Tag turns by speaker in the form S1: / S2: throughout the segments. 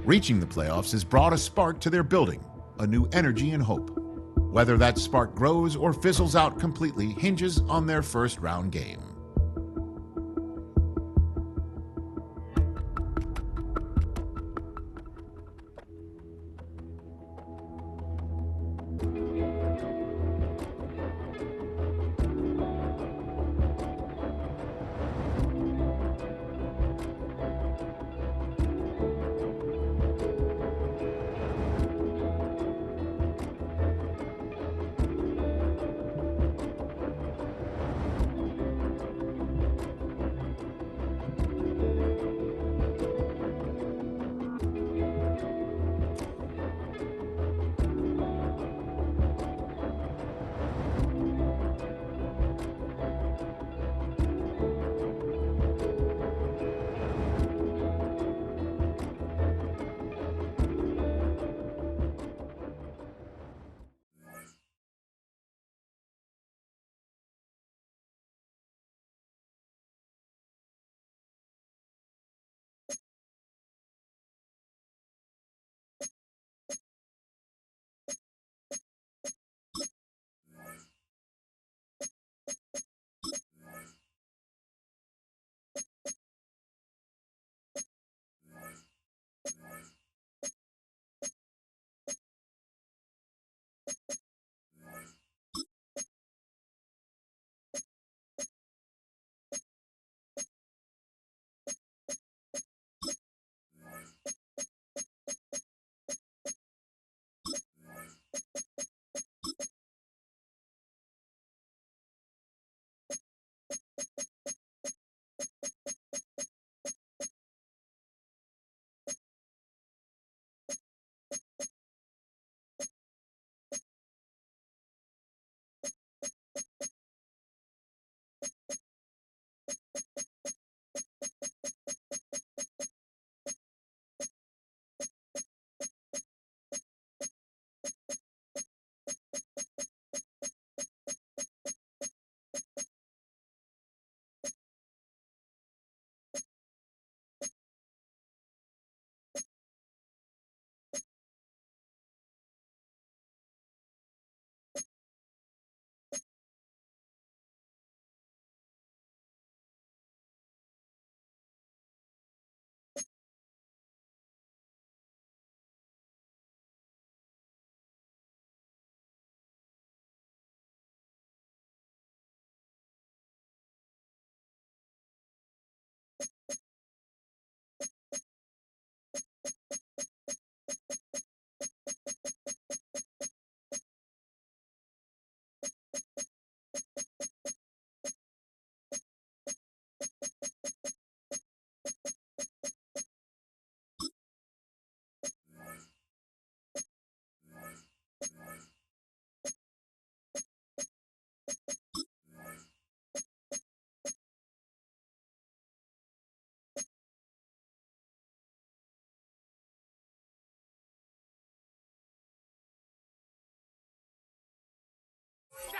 S1: Reaching the playoffs has brought a spark to their building, a new energy and hope. Whether that spark grows or fizzles out completely hinges on their first round game.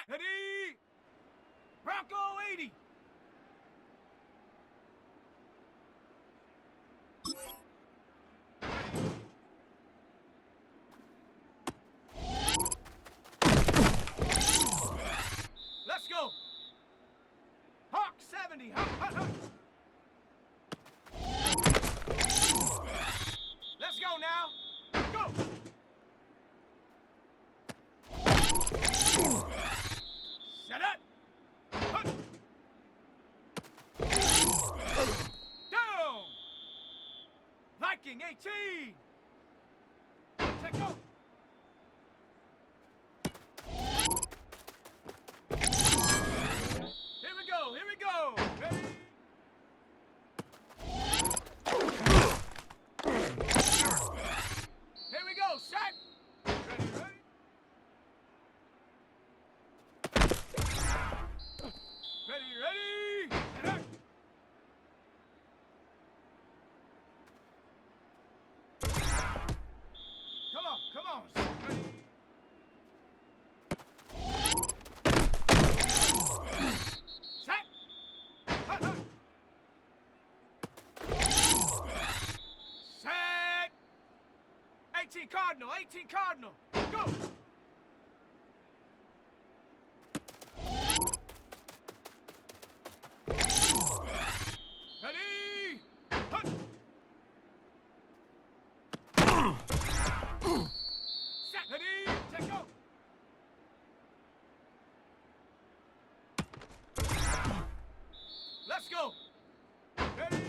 S2: Ready? Bronco 80. Let's go. Hawk 70. Hawk, hawk, hawk. Let's go now. Go. Set up. Hut. Down. Viking 18. Take go. Here we go. Here we go. Ready? Here we go. Set. Ready, ready. Ready, ready. And up. Come on, come 18 Cardinal, 18 Cardinal. Go. Ready. Hut. Set. Ready. Set. Go. Let's go. Ready.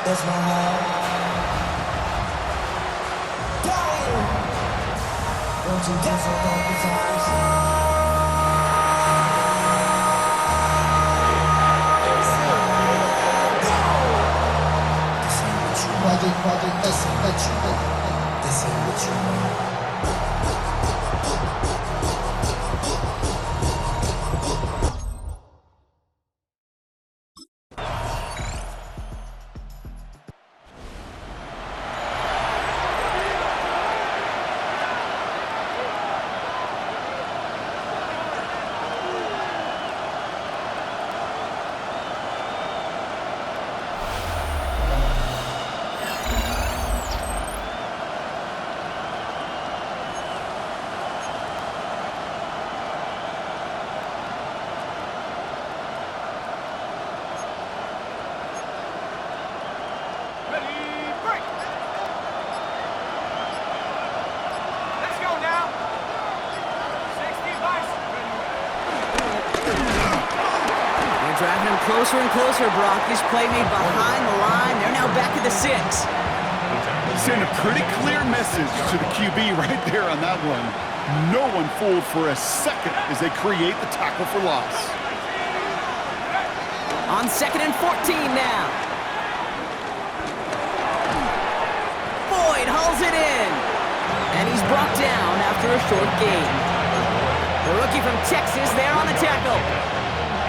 S3: That's my heart. Won't you dance on all the times? Project, this ain't what you want. This ain't what you want.
S4: Driving him closer and closer, Brock. This play made behind the line. They're now back at the 6.
S5: Send a pretty clear message to the QB right there on that one. No one fooled for a second as they create the tackle for loss.
S4: On 2nd and 14 now. Boyd hauls it in. And he's brought down after a short gain. The rookie from Texas there on the tackle.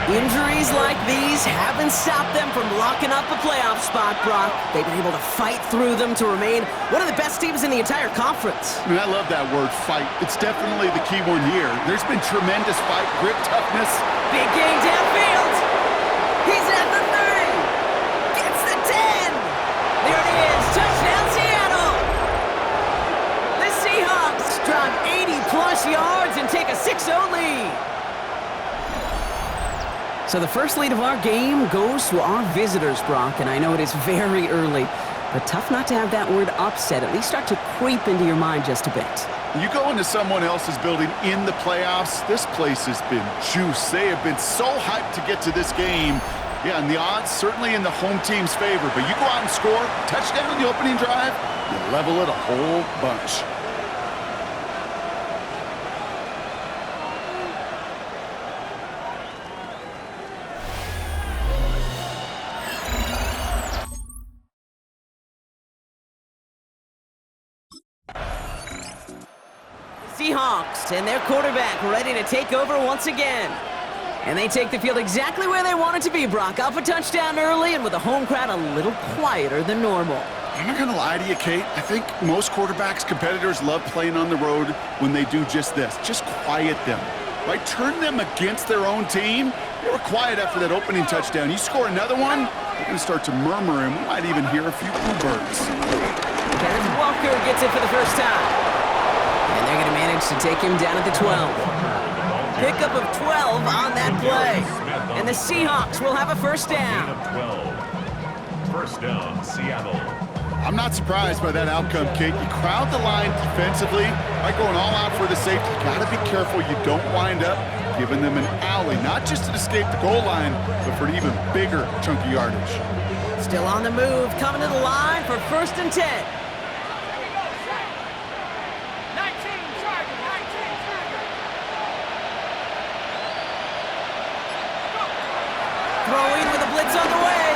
S4: Injuries like these haven't stopped them from locking up a playoff spot, Brock. They've been able to fight through them to remain one of the best teams in the entire conference.
S5: I mean, I love that word, fight. It's definitely the key one here. There's been tremendous fight, grit, toughness.
S4: Big gain downfield. He's at the 30. Gets the 10. There it is. Touchdown, Seattle. The Seahawks drive 80-plus yards and take a 6-0 lead. So the first lead of our game goes to our visitors, Brock, and I know it is very early, but tough not to have that word upset at least start to creep into your mind just a bit.
S5: You go into someone else's building in the playoffs, this place has been juiced. They have been so hyped to get to this game. Yeah, and the odds certainly in the home team's favor. But you go out and score, touchdown in the opening drive, you level it a whole bunch.
S4: Seahawks and their quarterback ready to take over once again. And they take the field exactly where they want it to be, Brock. Up a touchdown early and with a home crowd a little quieter than normal.
S5: I'm not going to lie to you, Kate. I think most quarterbacks, competitors love playing on the road when they do just this. Just quiet them, right? Turn them against their own team. They were quiet after that opening touchdown. You score another one, they're going to start to murmur, and we might even hear a few bluebirds.
S4: Kenneth Walker gets it for the first time. And they're going to manage to take him down at the 12. Pickup of 12 on that play. And the Seahawks will have a first down.
S6: 12. First down, Seattle.
S5: I'm not surprised by that outcome, Kate. You crowd the line defensively by going all out for the safety. You got to be careful you don't wind up giving them an alley, not just to escape the goal line, but for an even bigger chunk of yardage.
S4: Still on the move, coming to the line for 1st and 10. Throwing with a blitz on the way.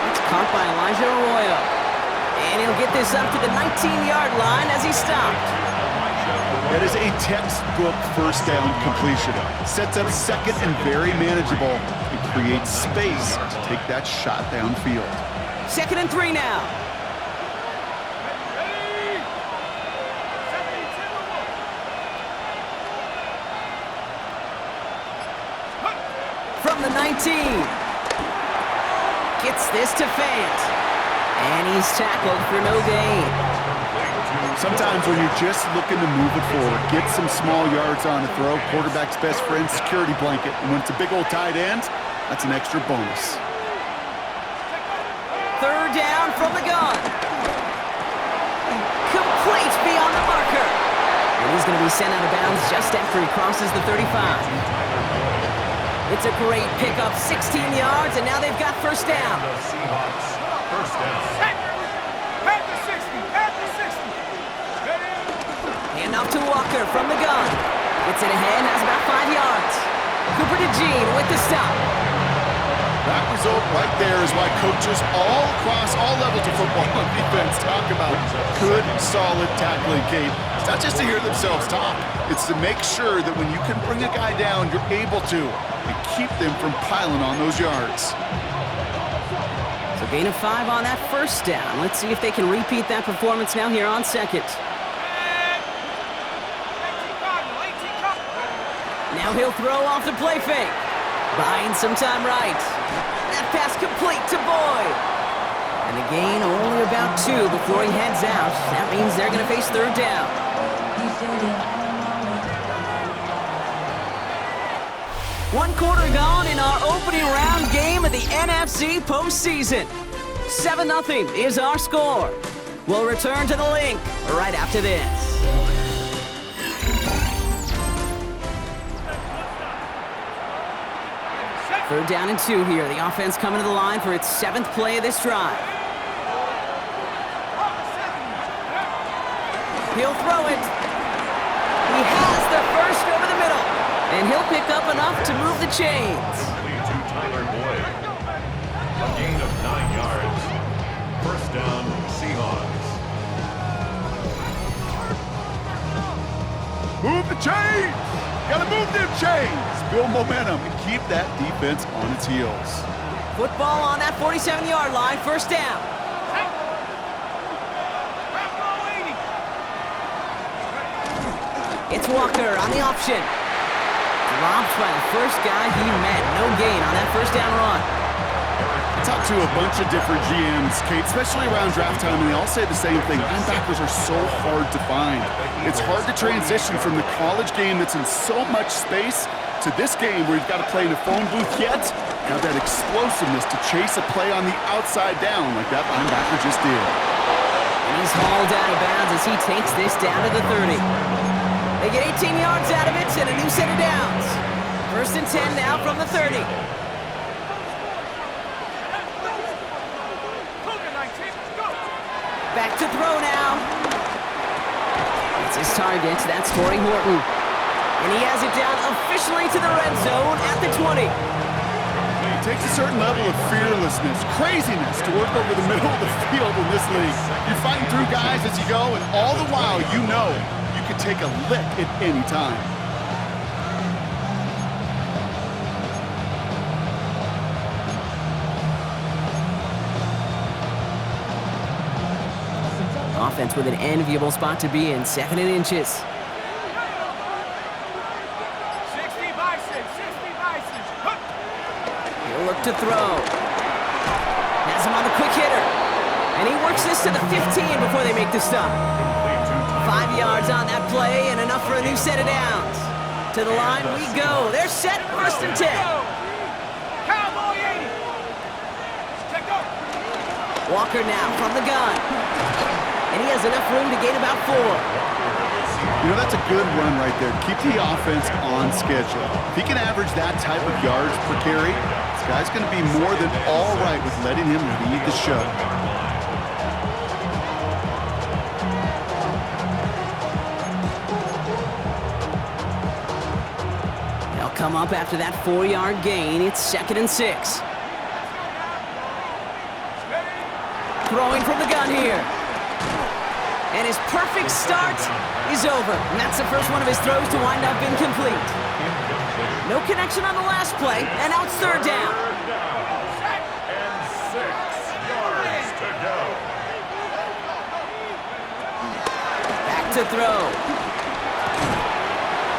S4: It's caught by Elijah Arroyo. And he'll get this up to the 19-yard line as he stopped.
S5: That is a textbook first down completion. Sets up second and very manageable. It creates space to take that shot downfield.
S4: 2nd and 3 now. From the 19. Gets this to Fant. And he's tackled for no gain.
S5: Sometimes when you're just looking to move it forward, get some small yards on a throw, quarterback's best friend, security blanket. And when it's a big old tight end, that's an extra bonus.
S4: 3rd down from the gun. Complete beyond the marker. And he's going to be sent out of bounds just after he crosses the 35. It's a great pickup, 16 yards, and now they've got first down.
S6: The Seahawks, first down.
S2: At the 60, at the 60.
S4: Hand off to Walker from the gun. Gets it ahead, has about 5 yards. Cooper to Jean with the stop.
S5: That result right there is why coaches all across all levels of football and defense talk about good, solid tackling, Kate. It's not just to hear themselves talk. It's to make sure that when you can bring a guy down, you're able to, and keep them from piling on those yards.
S4: So gain of 5 on that first down. Let's see if they can repeat that performance now here on second. Now he'll throw off the play fake. Buying some time right. That pass complete to Boyd. And a gain only about 2 before he heads out. That means they're going to face 3rd down. One quarter gone in our opening round game of the NFC postseason. 7-0 is our score. We'll return to the link right after this. Third down and 2 here. The offense coming to the line for its 7th play of this drive. He'll throw it. He has the first over the middle. And he'll pick up enough to move the chains.
S6: To Tyler Boyd. A gain of 9 yards. First down, Seahawks.
S5: Move the chains! Gotta move them chains! Build momentum and keep that defense on its heels.
S4: Football on that 47-yard line. First down. It's Walker on the option. Dropped by the first guy he met. No gain on that first down run.
S5: I talked to a bunch of different GMs, Kate, especially around draft time, and they all say the same thing. Linebackers are so hard to find. It's hard to transition from the college game that's in so much space to this game where you've got to play in a phone booth yet have that explosiveness to chase a play on the outside down like that linebacker just did.
S4: He's hauled out of bounds as he takes this down to the 30. They get 18 yards out of it and a new set of downs. 1st and 10 now from the 30. Back to throw now. It's his target. That's Torrey Horton. And he has it down officially to the red zone at the 20.
S5: It takes a certain level of fearlessness, craziness to work over the middle of the field in this league. You're fighting through guys as you go, and all the while you know you can take a lick at any time.
S4: Offense with an enviable spot to be in, 2nd and inches.
S2: 60 by 6, 60 by 6.
S4: He'll look to throw. Has him on the quick hitter. And he works this to the 15 before they make the stop. 5 yards on that play and enough for a new set of downs. To the line we go. They're set, 1st and 10.
S2: Cowboy 80. Check go.
S4: Walker now from the gun. And he has enough room to gain about 4.
S5: You know, that's a good run right there. Keep the offense on schedule. If he can average that type of yards per carry, this guy's going to be more than all right with letting him lead the show.
S4: They'll come up after that 4-yard gain. It's 2nd and 6. Throwing from the gun here. And his perfect start is over. And that's the first one of his throws to wind up incomplete. No connection on the last play, and now it's 3rd down.
S6: And 6 yards to go.
S4: Back to throw.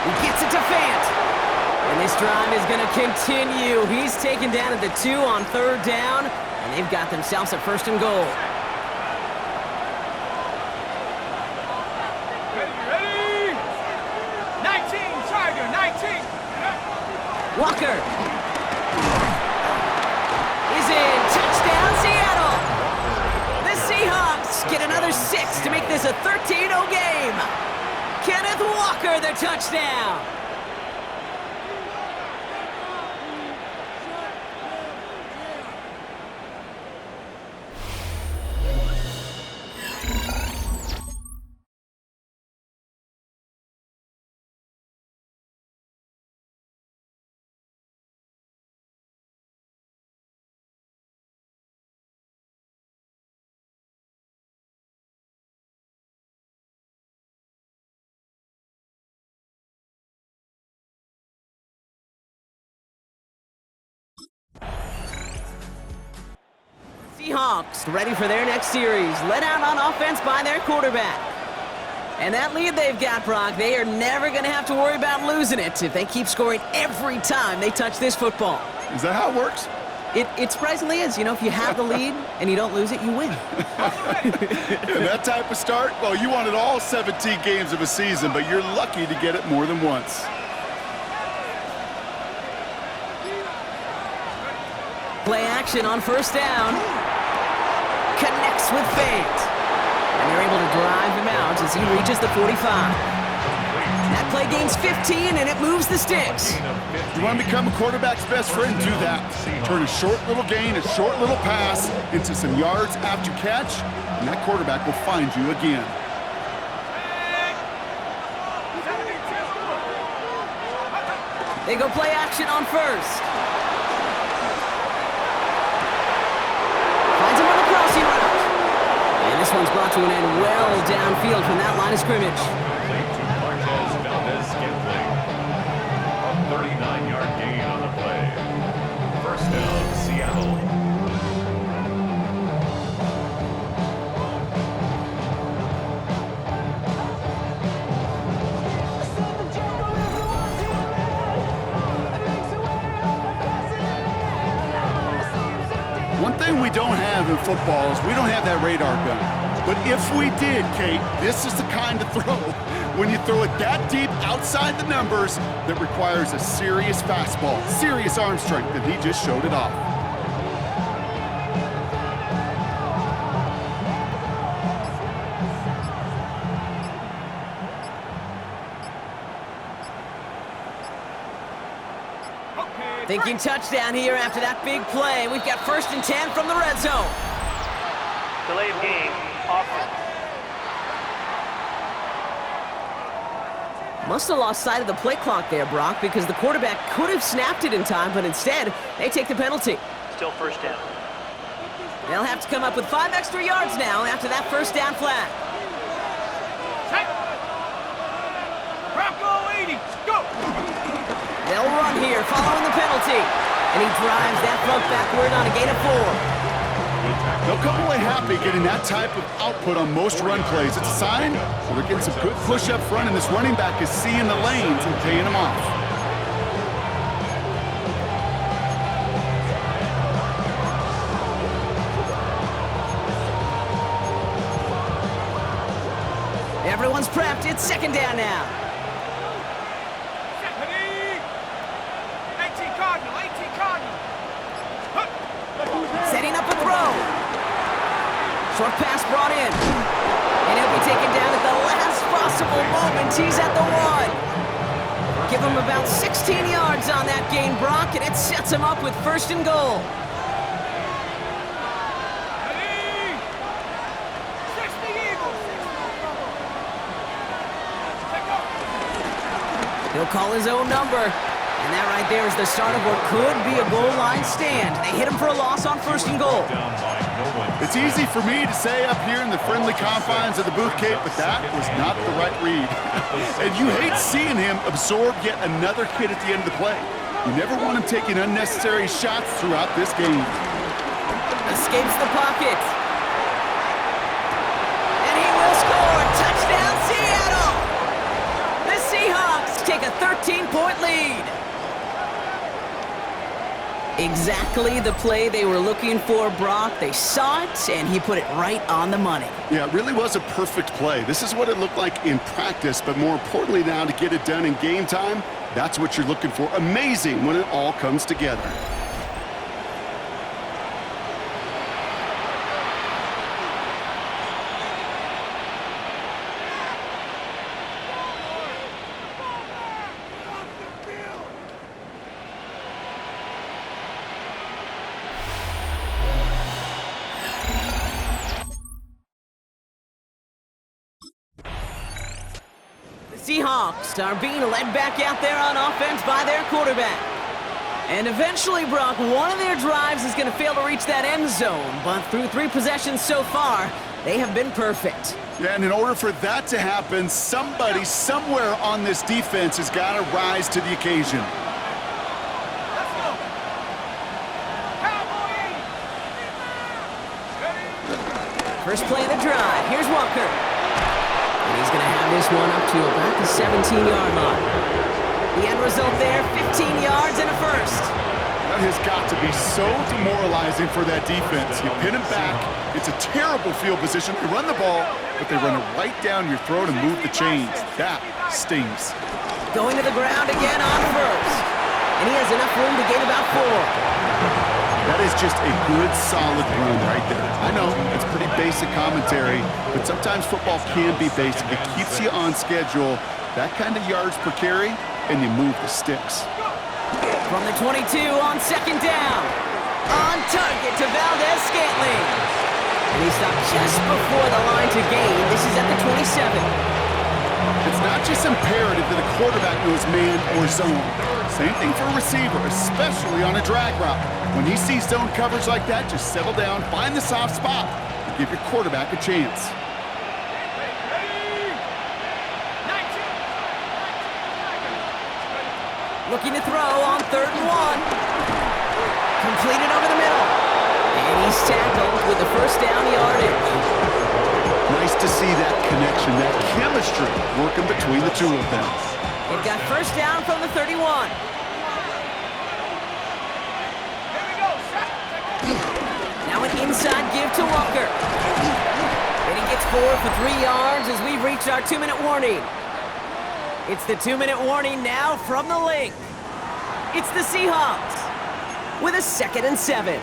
S4: He gets it to Fant. And this drive is going to continue. He's taken down at the 2 on 3rd down, and they've got themselves a 1st and goal. Walker is in. Touchdown, Seattle. The Seahawks get another 6 to make this a 13-0 game. Kenneth Walker, the touchdown. Seahawks ready for their next series, led out on offense by their quarterback. And that lead they've got, Brock, they are never going to have to worry about losing it if they keep scoring every time they touch this football.
S5: Is that how it works?
S4: It surprisingly is. You know, if you have the lead and you don't lose it, you win.
S5: Yeah, that type of start, well, you wanted all 17 games of a season, but you're lucky to get it more than once.
S4: Play action on 1st down. Connects with Fant. And they're able to drive him out as he reaches the 45. That play gains 15, and it moves the sticks.
S5: You want to become a quarterback's best friend? Do that. Turn a short little gain, a short little pass into some yards after catch, and that quarterback will find you again.
S4: They go play action on 1st. Finds him on the crossing route. And this one's brought to an end well downfield from that line of scrimmage.
S6: A 39-yard gain on the play. 1st down, Seattle.
S5: One thing we don't have in football is we don't have that radar gun. But if we did, Kate, this is the kind of throw, when you throw it that deep outside the numbers, that requires a serious fastball, serious arm strength, and he just showed it off.
S4: Thinking touchdown here after that big play. We've got 1st and 10 from the red zone.
S7: Delay of game, offense.
S4: Must have lost sight of the play clock there, Brock, because the quarterback could have snapped it in time, but instead, they take the penalty.
S7: Still 1st down.
S4: They'll have to come up with 5 extra yards now after that 1st down flag.
S2: Set. Bronco 80. Go.
S4: They'll run here following the penalty. And he drives that front backward on a gain of 4.
S5: They'll come away happy getting that type of output on most run plays. It's a sign that they're getting some good push up front, and this running back is seeing the lanes and paying them off.
S4: Everyone's prepped. It's 2nd down now.
S2: Ready. 18 Cardinal. 18 Cardinal. Huh.
S4: Setting up a throw. Short pass brought in. And he'll be taken down at the last possible moment. He's at the 1. Give him about 16 yards on that gain, Brock, and it sets him up with 1st and goal.
S2: Ready. 60 Eagles. Take off.
S4: He'll call his own number. And that right there is the start of what could be a goal line stand. They hit him for a loss on 1st and goal.
S6: Down by no one.
S5: It's easy for me to say up here in the friendly confines of the booth, Kate, but that was not the right read. And you hate seeing him absorb yet another hit at the end of the play. You never want him taking unnecessary shots throughout this game.
S4: Escapes the pocket. And he will score. Touchdown, Seattle! The Seahawks take a 13-point lead. Exactly the play they were looking for, Brock. They saw it, and he put it right on the money.
S5: Yeah, it really was a perfect play. This is what it looked like in practice, but more importantly now to get it done in game time, that's what you're looking for. Amazing when it all comes together.
S4: Seahawks are being led back out there on offense by their quarterback. And eventually, Brock, one of their drives is going to fail to reach that end zone. But through 3 possessions so far, they have been perfect.
S5: Yeah, and in order for that to happen, somebody somewhere on this defense has got to rise to the occasion.
S2: Let's go. Cowboy 80. Ready.
S4: First play of the drive. Here's Walker. And he's going to have this one up to about the 17-yard line. The end result there, 15 yards and a first.
S5: That has got to be so demoralizing for that defense. You pin him back. It's a terrible field position. They run the ball, but they run it right down your throat and move the chains. That stings.
S4: Going to the ground again on first. And he has enough room to gain about 4.
S5: That is just a good, solid run right there. I know, it's pretty basic commentary, but sometimes football can be basic. It keeps you on schedule. That kind of yards per carry, and you move the sticks.
S4: From the 22 on 2nd down. On target to Valdez-Scantling. And he stopped just before the line to gain. This is at the 27.
S5: It's not just imperative that a quarterback knows man or zone. Same thing for a receiver, especially on a drag route. When he sees zone coverage like that, just settle down, find the soft spot, and give your quarterback a chance.
S4: Looking to throw on 3rd and 1. Completed over the middle. And he's tackled with the 1st down yardage.
S5: Nice to see that connection, that chemistry working between the two of them.
S4: They've got 1st down from the 31. Now an inside give to Walker. And he gets 4 for 3 yards as we've reached our 2-minute warning. It's the 2-minute warning now from the link. It's the Seahawks with a 2nd and 7.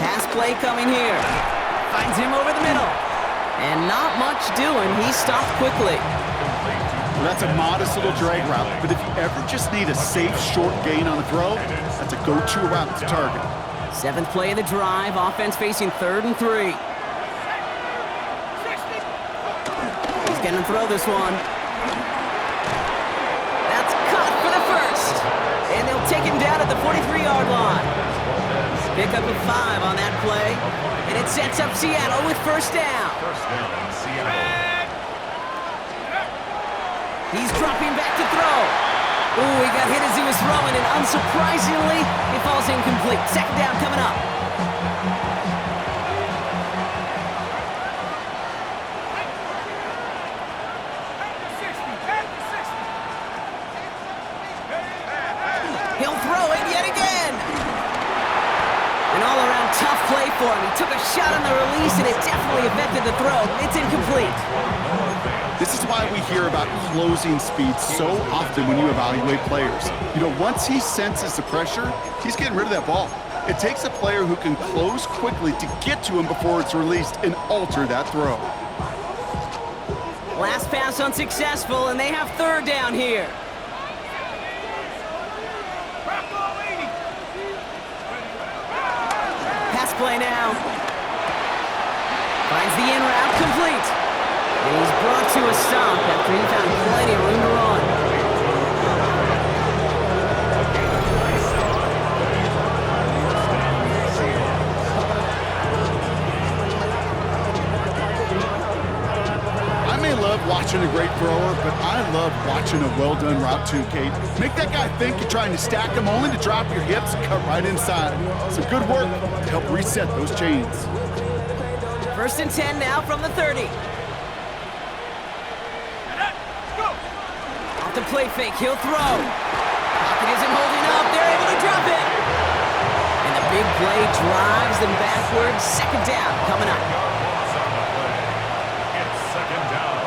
S4: Pass play coming here. Finds him over the middle. And not much doing. He stopped quickly.
S5: Well, that's a modest little drag route, but if you ever just need a safe, short gain on the throw, that's a go-to route to target.
S4: 7th play of the drive. Offense facing 3rd and 3. He's going to throw this one. That's caught for the first. And they'll take him down at the 43-yard line. Pick up a 5 on that play. And it sets up Seattle with first down.
S6: First down, Seattle.
S4: He's dropping back to throw. Ooh, he got hit as he was throwing, and unsurprisingly, it falls incomplete. 2nd down coming up. He'll throw it yet again. An all-around tough play for him. He took a shot on the release, and it definitely affected the throw. It's incomplete.
S5: This is why we hear about closing speed so often when you evaluate players. You know, once he senses the pressure, he's getting rid of that ball. It takes a player who can close quickly to get to him before it's released and alter that throw.
S4: Last pass unsuccessful, and they have 3rd down here. Pass play now. Finds the in route complete. And he's brought to a stop after he found plenty of room to run.
S5: I may love watching a great thrower, but I love watching a well-done route too, Kate. Make that guy think you're trying to stack him only to drop your hips and cut right inside. Some good work to help reset those chains.
S4: 1st and 10 now from the 30. Off the play fake, he'll throw. Pocket isn't holding up, they're able to drop it. And the big play drives them backwards. 2nd down coming up.
S6: It's 2nd down.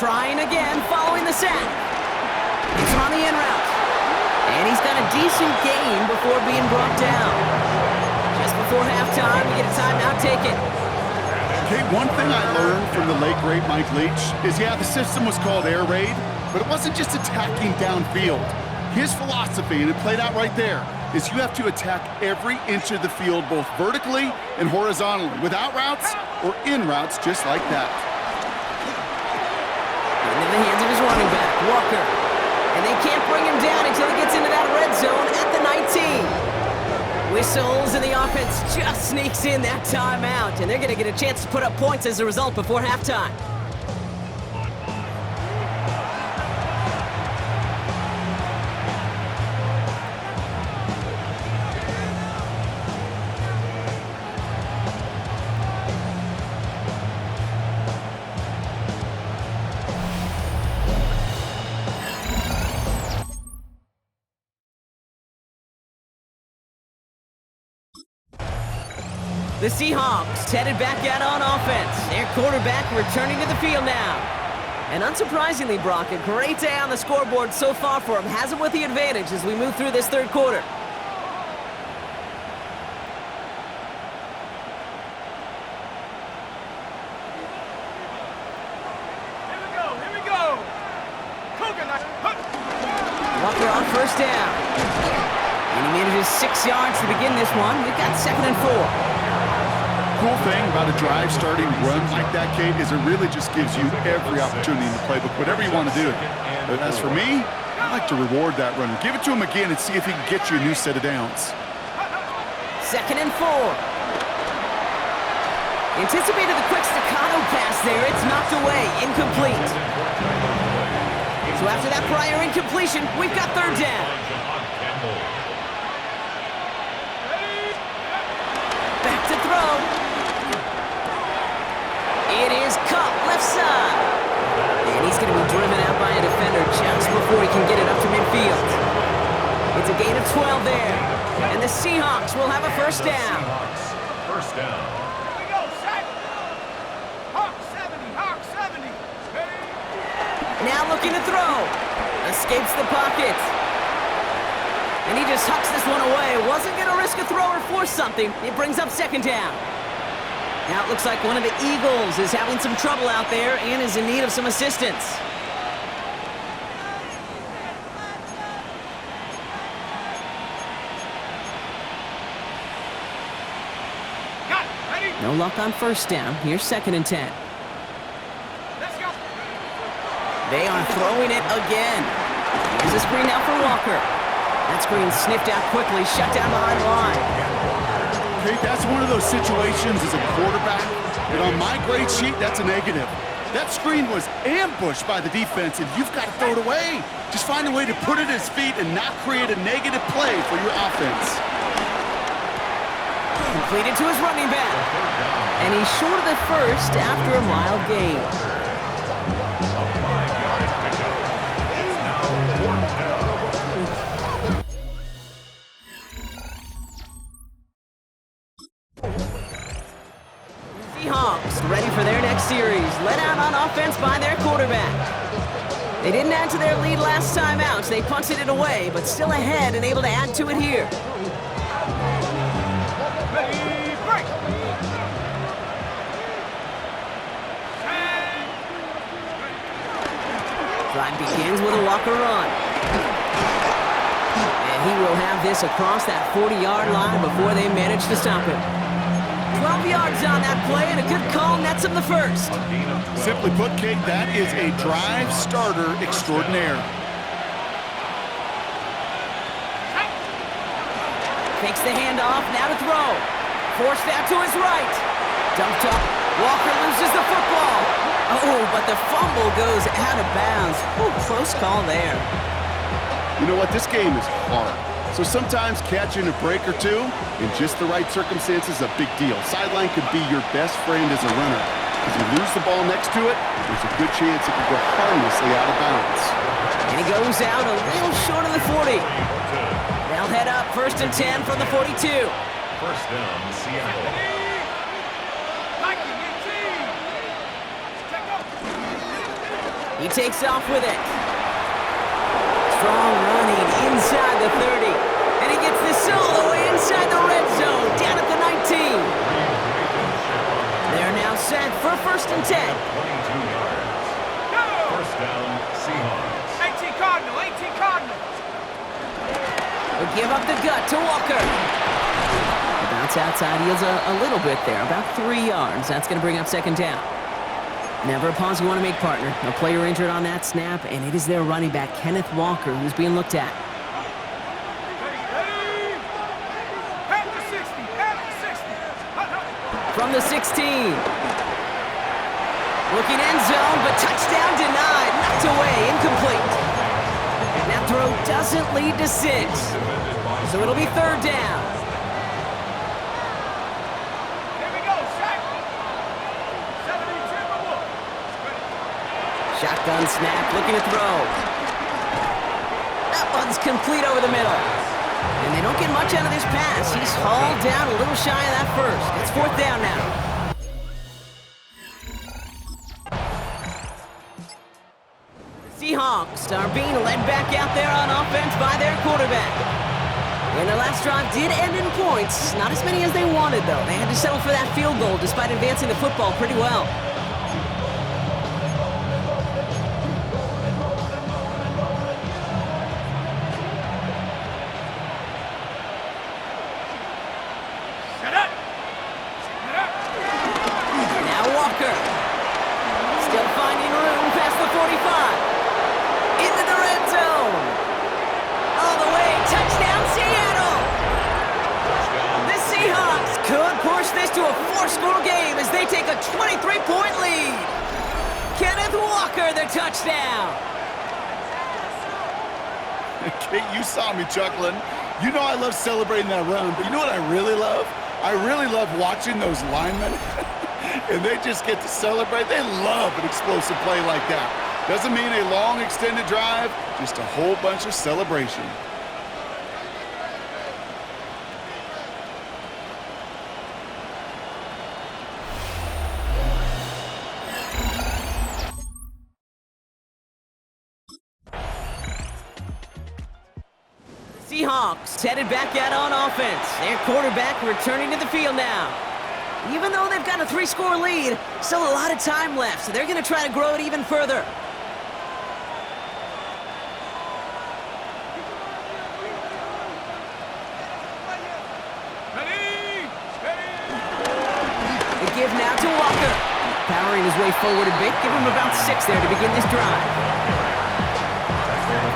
S4: Trying again, following the sack. He's on the in route. And he's got a decent gain before being brought down. Just before halftime, we get a timeout taken.
S5: Okay, one thing I learned from the late, great Mike Leach is, yeah, the system was called air raid, but it wasn't just attacking downfield. His philosophy, and it played out right there, is you have to attack every inch of the field, both vertically and horizontally, without routes or in routes just like that.
S4: Into the hands of his running back, Walker. And they can't bring him down until he gets into that red zone at the 19. Whistles, and the offense just sneaks in that timeout, and they're going to get a chance to put up points as a result before halftime. The Seahawks headed back out on offense. Their quarterback returning to the field now. And unsurprisingly, Brock, a great day on the scoreboard so far for him. Has him with the advantage as we move through this 3rd quarter.
S2: Here we go.
S4: Walker on 1st down. And he manages 6 yards to begin this one. We've got 2nd and 4.
S5: Cool thing about a drive starting run like that, Kate, is it really just gives you every opportunity in the playbook, whatever you want to do. But as for me, I like to reward that runner. Give it to him again and see if he can get you a new set of downs.
S4: 2nd and 4. Anticipated the quick staccato pass there. It's knocked away. Incomplete. So after that prior incompletion, we've got 3rd down. Back to throw. It is caught left side. And he's going to be driven out by a defender just before he can get it up to midfield. It's a gain of 12 there. And the Seahawks will have a 1st down.
S6: First down.
S2: Here we go, set. Hawk 70.
S4: Now looking to throw. Escapes the pocket. And he just hucks this one away. Wasn't going to risk a throw or force something. It brings up 2nd down. Now it looks like one of the Eagles is having some trouble out there and is in need of some assistance.
S2: Got it. Ready?
S4: No luck on first down. Here's 2nd and 10.
S2: Let's go.
S4: They are throwing it again. Here's a screen now for Walker. That screen sniffed out quickly, shut down behind the line.
S5: Okay, that's one of those situations as a quarterback, and on my grade sheet, that's a negative. That screen was ambushed by the defense, and you've got to throw it away. Just find a way to put it at his feet and not create a negative play for your offense.
S4: Completed to his running back. And he's short of the first after a mild gain.
S6: A 5-yard pickup. It's now 4th down.
S4: Seahawks ready for their next series. Let out on offense by their quarterback. They didn't add to their lead last time out. They punted it away, but still ahead and able to add to it here.
S2: Ready, break.
S4: Drive begins with a Walker run. And he will have this across that 40-yard line before they manage to stop him. 12 yards on that play, and a good call nets him the first.
S5: Simply put, Kate, that is a drive starter extraordinaire.
S4: Takes the handoff, now to throw. Forced out to his right. Dumped up. Walker loses the football. Oh, but the fumble goes out of bounds. Ooh, close call there.
S5: You know what? This game is hard. So sometimes catching a break or two in just the right circumstances is a big deal. Sideline could be your best friend as a runner. If you lose the ball next to it, there's a good chance it could go harmlessly out of bounds.
S4: And he goes out a little short of the 40. They'll head up 1st and 10 from the 42.
S6: First down, Seattle.
S2: Liking it, team. Check up.
S4: He takes off with it. Strong running inside the 30. And he gets this all the way inside the red zone, down at the 19. They're now set for 1st and 10.
S6: 22 yards.
S2: Go.
S6: First down, Seahawks.
S2: 18 Cardinal, 18 Cardinal.
S4: Will give up the gut to Walker. The bounce outside yields a little bit there, about 3 yards. That's going to bring up 2nd down. Never a pause you want to make, partner. A player injured on that snap, and it is their running back, Kenneth Walker, who's being looked at.
S2: Ready. Half to 60, half to 60. Hut, hut.
S4: From the 16. Looking end zone, but touchdown denied. Knocked away, incomplete. And that throw doesn't lead to 6. So it'll be 3rd down.
S2: Here we go, Shaq. 70 Timberwolves. Ready.
S4: Shotgun snap, looking to throw. That one's complete over the middle. And they don't get much out of this pass. He's hauled down a little shy of that first. It's 4th down now. Seahawks are being led back out there on offense by their quarterback. And their last drive did end in points. Not as many as they wanted, though. They had to settle for that field goal despite advancing the football pretty well.
S2: Get up. Get up.
S4: Now Walker. Still finding room past the 45. Into the red zone. All the way. Touchdown, Seattle. The Seahawks could push this to a 4-score game as they take a 23-point lead. Kenneth Walker, the touchdown.
S5: Kate, you saw me chuckling. You know I love celebrating that run, but you know what I really love? I really love watching those linemen, and they just get to celebrate. They love an explosive play like that. Doesn't mean a long extended drive, just a whole bunch of celebration.
S4: Seahawks headed back out on offense. Their quarterback returning to the field now. Even though they've got a 3-score lead, still a lot of time left, so they're going to try to grow it even further. The give now to Walker. Powering his way forward a bit, give him about 6 there to begin this drive.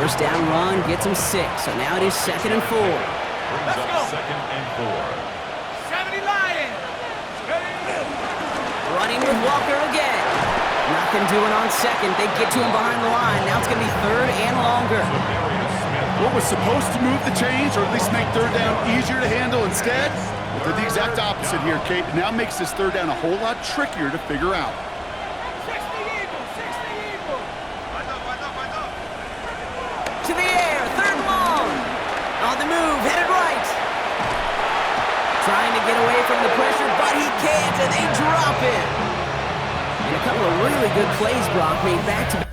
S4: First down run gets him 6, so now it is 2nd and 4.
S6: Brings up 2nd and 4.
S2: 70 Lions.
S4: Running with Walker again. Nothing doing on 2nd. They get to him behind the line. Now it's going to be 3rd and longer.
S5: What was supposed to move the chains, or at least make 3rd down easier to handle instead? Did the exact opposite here, Kate. It now makes this 3rd down a whole lot trickier to figure out.
S2: 60 Eagles. 60 Eagles.
S4: To the air, 3rd long. On the move, headed right. Trying to get away from the pressure, but he can't, and they drop it. And a couple of really good plays, Brock, made back to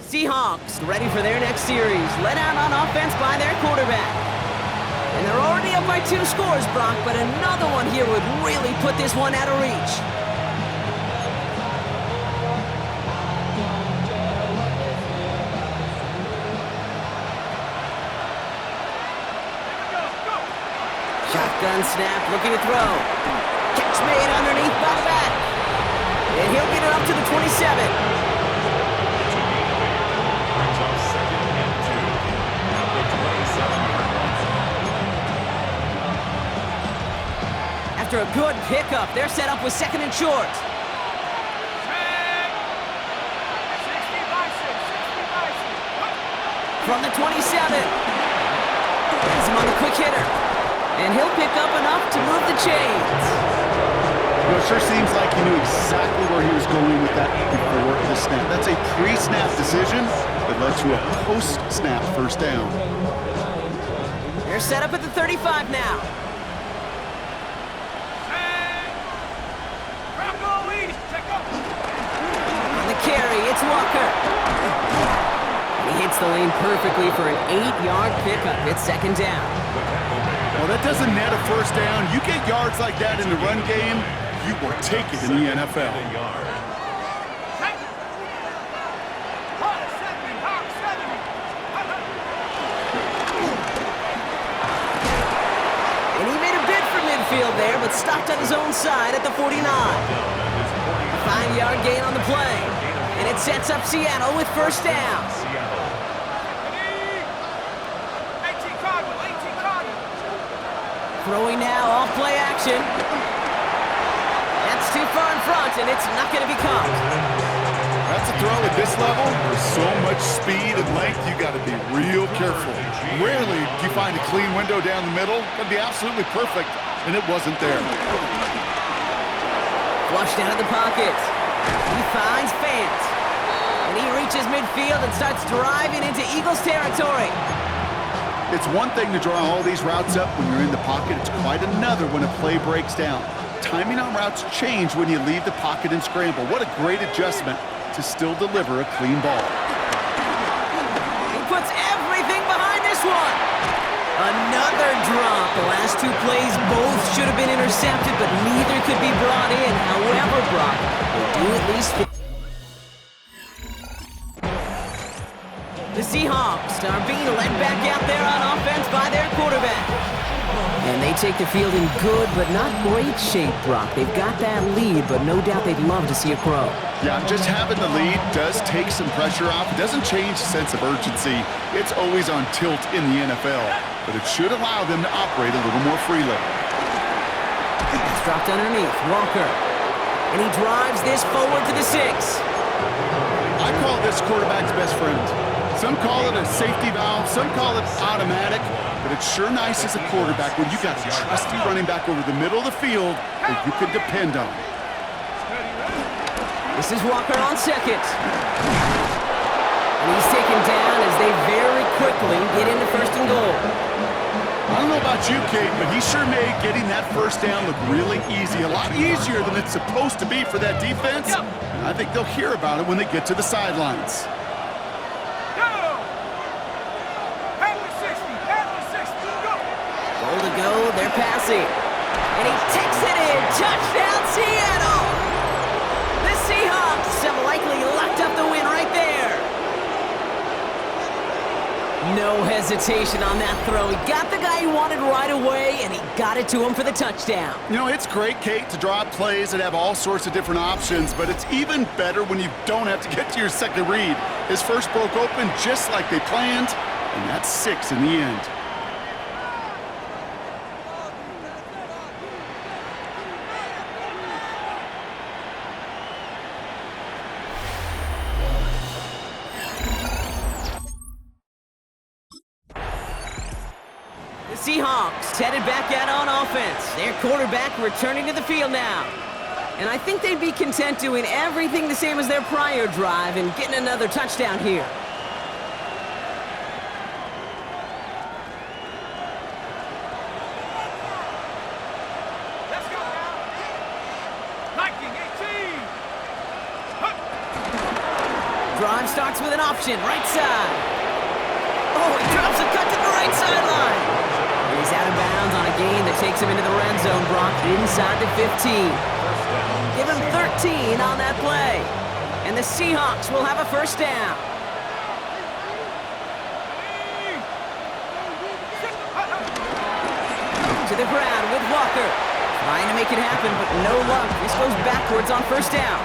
S4: Seahawks ready for their next series, led out on offense by their quarterback. And they're already up by 2 scores, Brock, but another one here would really put this one out of reach. Shotgun snap, looking to throw. Catch made underneath by the back. And he'll get it up to the 27.
S6: Brings up 2nd and 2. At the 27-yard line.
S4: After a good pickup, they're set up with 2nd and short.
S2: 60 by 6.
S4: From the 27. Has him on the quick hitter. And he'll pick up enough to move the chains.
S5: You know, it sure seems like he knew exactly where he was going with that before the snap. That's a pre-snap decision that led to a post-snap 1st down.
S4: They're set up at the 35 now. On the carry, it's Walker. And he hits the lane perfectly for an 8-yard pickup. It's 2nd down.
S5: Well, that doesn't net a 1st down. You get yards like that in the run game, you will take it in the NFL.
S6: A yard.
S2: Hawk 70. Hawk 70.
S4: And he made a bid for midfield there, but stopped on his own side at the 49. A 5-yard gain on the play. And it sets up Seattle with 1st down.
S6: Seattle.
S2: 18 Cardinal. 18 Cardinal.
S4: Throwing now, off play action. That's too far in front, and it's not going to be caught.
S5: That's a throw at this level. With so much speed and length, you got to be real careful. Rarely do you find a clean window down the middle. That'd be absolutely perfect, and it wasn't there.
S4: Flushed out of the pocket. He finds Fant. And he reaches midfield and starts driving into Eagles territory.
S5: It's one thing to draw all these routes up when you're in the pocket. It's quite another when a play breaks down. Timing on routes change when you leave the pocket and scramble. What a great adjustment to still deliver a clean ball.
S4: He puts everything behind this one. Another drop. The last 2 plays both should have been intercepted, but neither could be brought in. However, Brock will do at least... The Seahawks are being led back out there on offense by their quarterback. And they take the field in good but not great shape, Brock. They've got that lead, but no doubt they'd love to see it grow.
S5: Yeah, just having the lead does take some pressure off. It doesn't change the sense of urgency. It's always on tilt in the NFL, but it should allow them to operate a little more freely.
S4: It's dropped underneath. Walker. And he drives this forward to the 6.
S5: I call this quarterback's best friend. Some call it a safety valve, some call it automatic, but it's sure nice as a quarterback when you got a trusty running back over the middle of the field that you can depend on.
S4: This is Walker on 2nd. And he's taken down as they very quickly get into 1st and goal.
S5: I don't know about you, Kate, but he sure made getting that 1st down look really easy. A lot easier than it's supposed to be for that defense. And I think they'll hear about it when they get to the sidelines.
S2: Go! Hey!
S4: go, they're passing. And he takes it in. Touchdown, Seattle! The Seahawks have likely locked up the win right there. No hesitation on that throw. He got the guy he wanted right away, and he got it to him for the touchdown.
S5: You know, it's great, Kate, to draw up plays that have all sorts of different options, but it's even better when you don't have to get to your second read. His first broke open just like they planned, and that's 6 in the end.
S4: Seahawks headed back out on offense. Their quarterback returning to the field now. And I think they'd be content doing everything the same as their prior drive and getting another touchdown here.
S2: Let's go now. Viking 18.
S4: Drive starts with an option, right side. Oh, he drops a cut to the right sideline. He's out of bounds on a gain that takes him into the red zone, Brock, inside the 15. Give him 13 on that play. And the Seahawks will have a first down. To the ground with Walker. Trying to make it happen, but no luck. This goes backwards on first down.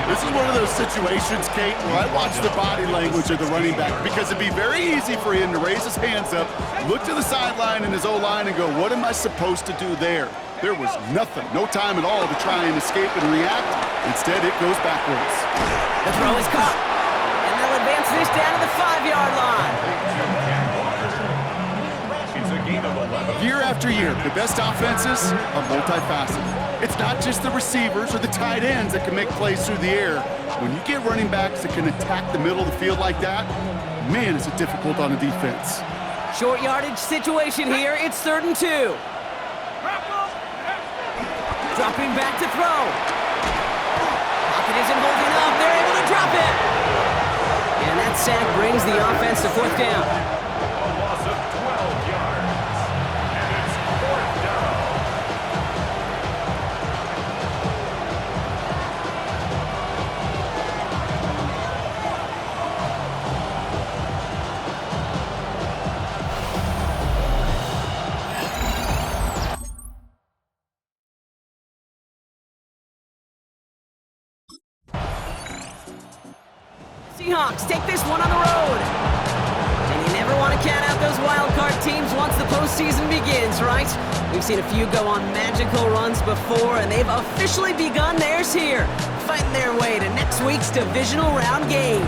S5: This is one of those situations, Kate, where I watch the body language of the running back because it'd be very easy for him to raise his hands up, look to the sideline in his O-line and go, what am I supposed to do there? There was nothing, no time at all to try and escape and react. Instead, it goes backwards.
S4: The throw is caught, and they'll advance this down to the 5-yard line.
S6: It's a gain of 11.
S5: Year after year, the best offenses are multifaceted. It's not just the receivers or the tight ends that can make plays through the air. When you get running backs that can attack the middle of the field like that, man, is it difficult on a defense.
S4: Short yardage situation here. It's 3rd and 2. Dropping back to throw. Pocket isn't holding up. They're able to drop it. And that sack brings the offense to 4th down.
S6: A loss of 12 yards. And it's 4th down.
S4: Seahawks take this one on the road. And you never want to count out those wild card teams once the postseason begins, right? We've seen a few go on magical runs before, and they've officially begun theirs here, fighting their way to next week's divisional round games.